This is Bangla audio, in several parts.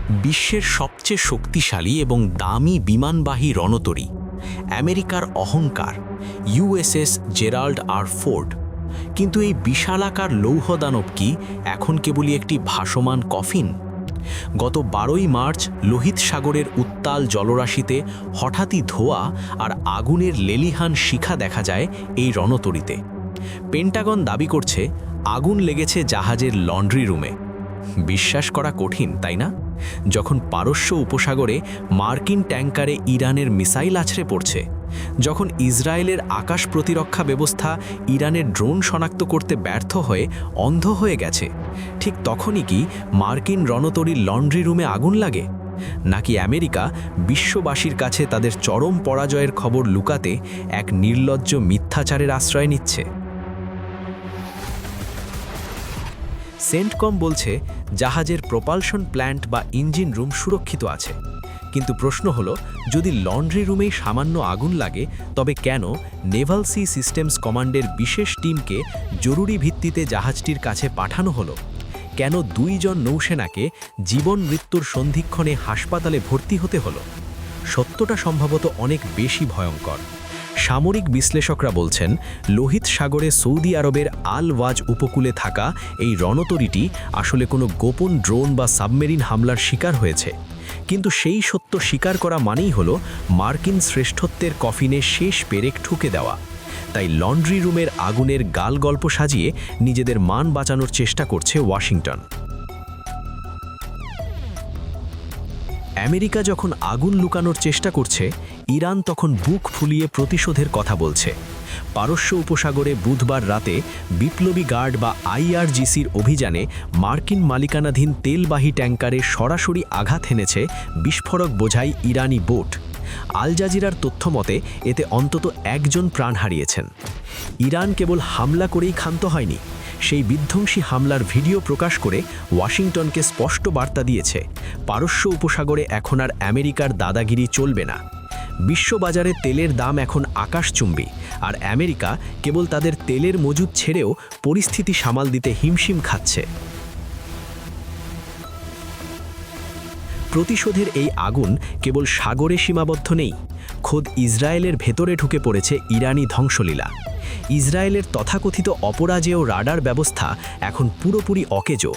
বিশ্বের সবচেয়ে শক্তিশালী এবং দামি বিমানবাহী রণতরী, আমেরিকার অহংকার, ইউএসএস জেরাল্ড আর ফোর্ড। কিন্তু এই বিশালাকার লৌহদানব কি এখন কেবলই একটি ভাসমান কফিন? গত 12ই মার্চ লোহিত সাগরের উত্তাল জলরাশিতে হঠাৎই ধোঁয়া আর আগুনের লেলিহান শিখা দেখা যায় এই রণতরীতে। পেন্টাগন দাবি করছে আগুন লেগেছে জাহাজের লন্ড্রি রুমে। বিশ্বাস করা কঠিন, তাই না? যখন পারস্য উপসাগরে মার্কিন ট্যাঙ্কারে ইরানের মিসাইল আছড়ে পড়ছে, যখন ইসরায়েলের আকাশ প্রতিরক্ষা ব্যবস্থা ইরানের ড্রোন শনাক্ত করতে ব্যর্থ হয়ে অন্ধ হয়ে গেছে, ঠিক তখনই কি মার্কিন রণতরীর লন্ড্রি রুমে আগুন লাগে? নাকি আমেরিকা বিশ্ববাসীর কাছে তাদের চরম পরাজয়ের খবর লুকাতে এক নির্লজ্জ মিথ্যাচারের আশ্রয় নিচ্ছে? সেন্টকম বলছে জাহাজের প্রপালশন প্ল্যান্ট বা ইঞ্জিন রুম সুরক্ষিত আছে। কিন্তু প্রশ্ন হলো, যদি লন্ড্রি রুমেই সামান্য আগুন লাগে, তবে কেন নেভাল সি সিস্টেমস কমান্ডের বিশেষ টিমকে জরুরি ভিত্তিতে জাহাজটির কাছে পাঠানো হলো? কেন 2 জন নৌসেনাকে জীবন মৃত্যুর সন্ধিক্ষণে হাসপাতালে ভর্তি হতে হলো? সত্যটা সম্ভবত অনেক বেশি ভয়ঙ্কর। সামরিক বিশ্লেষকরা বলছেন, লোহিত সাগরে সৌদি আরবের আল ওয়াজ উপকূলে থাকা এই রণতরীটি আসলে কোনো গোপন ড্রোন বা সাবমেরিন হামলার শিকার হয়েছে। কিন্তু সেই সত্য স্বীকার করা মানেই হলো মার্কিন শ্রেষ্ঠত্বের কফিনে শেষ পেরেক ঠুকে দেওয়া। তাই লন্ড্রি রুমের আগুনের গাল গল্প সাজিয়ে নিজেদের মান বাঁচানোর চেষ্টা করছে ওয়াশিংটন। আমেরিকা যখন আগুন লুকানোর চেষ্টা করছে, ইরান তখন বুক ফুলিয়ে প্রতিশোধের কথা বলছে। পারস্য উপসাগরে বুধবার রাতে বিপ্লবী গার্ড বা আইআরজিসির অভিযানে মার্কিন মালিকানাধীন তেলবাহী ট্যাঙ্কারে সরাসরি আঘাত হেনেছে বিস্ফোরক বোঝাই ইরানি বোট। আল জাজিরার তথ্যমতে এতে অন্তত 1 জন প্রাণ হারিয়েছেন। ইরান কেবল হামলা করেই ক্ষান্ত হয়নি, সেই বিধ্বংসী হামলার ভিডিও প্রকাশ করে ওয়াশিংটনকে স্পষ্ট বার্তা দিয়েছে, পারস্য উপসাগরে এখন আর আমেরিকার দাদাগিরি চলবে না। বিশ্ববাজারে তেলের দাম এখন আকাশচুম্বী, আর আমেরিকা কেবল তাদের তেলের মজুদ ছেড়েও পরিস্থিতি সামাল দিতে হিমশিম খাচ্ছে। প্রতিশোধের এই আগুন কেবল সাগরে সীমাবদ্ধ নেই, খোদ ইসরায়েলের ভেতরে ঢুকে পড়েছে ইরানি ধ্বংসলীলা। ইসরায়েলের তথাকথিত অপরাজেয় রাডার ব্যবস্থা এখন পুরোপুরি অকেজো।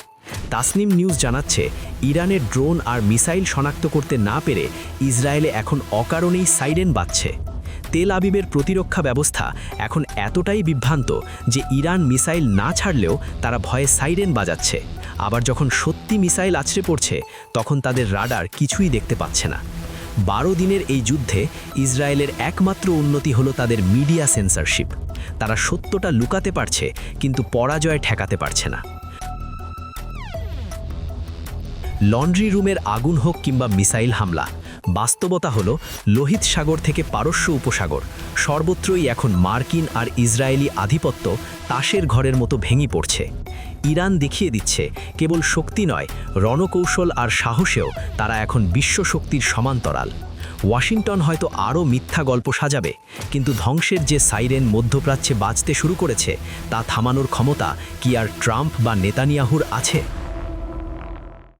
তাসনিম নিউজ জানাচ্ছে, ইরানের ড্রোন আর মিসাইল শনাক্ত করতে না পেরে ইসরায়েলে এখন অকারণেই সাইরেন বাজছে। তেল আবিবের প্রতিরক্ষা ব্যবস্থা এখন এতটাই বিভ্রান্ত যে ইরান মিসাইল না ছাড়লেও তারা ভয়ে সাইরেন বাজাচ্ছে। আবার যখন সত্যি মিসাইল আছড়ে পড়ছে, তখন তাদের রাডার কিছুই দেখতে পাচ্ছে না। 12 দিনের এই যুদ্ধে ইসরায়েলের একমাত্র উন্নতি হলো তাদের মিডিয়া সেন্সরশিপ। তারা সত্যটা লুকাতে পারছে, কিন্তু পরাজয় ঠেকাতে পারছে না। লন্ড্রি রুমের আগুন হোক কিংবা মিসাইল হামলা, বাস্তবতা হলো লোহিত সাগর থেকে পারস্য উপসাগর সর্বত্রই এখন মার্কিন আর ইসরায়েলি আধিপত্য তাসের ঘরের মতো ভেঙে পড়ছে। ইরান দেখিয়ে দিচ্ছে কেবল শক্তি নয়, রণকৌশল আর সাহসেও তারা এখন বিশ্বশক্তির সমান্তরাল। ওয়াশিংটন হয়তো আরও মিথ্যা গল্প সাজাবে, কিন্তু ধ্বংসের যে সাইরেন মধ্যপ্রাচ্যে বাজতে শুরু করেছে তা থামানোর ক্ষমতা কি আর ট্রাম্প বা নেতানিয়াহুর আছে?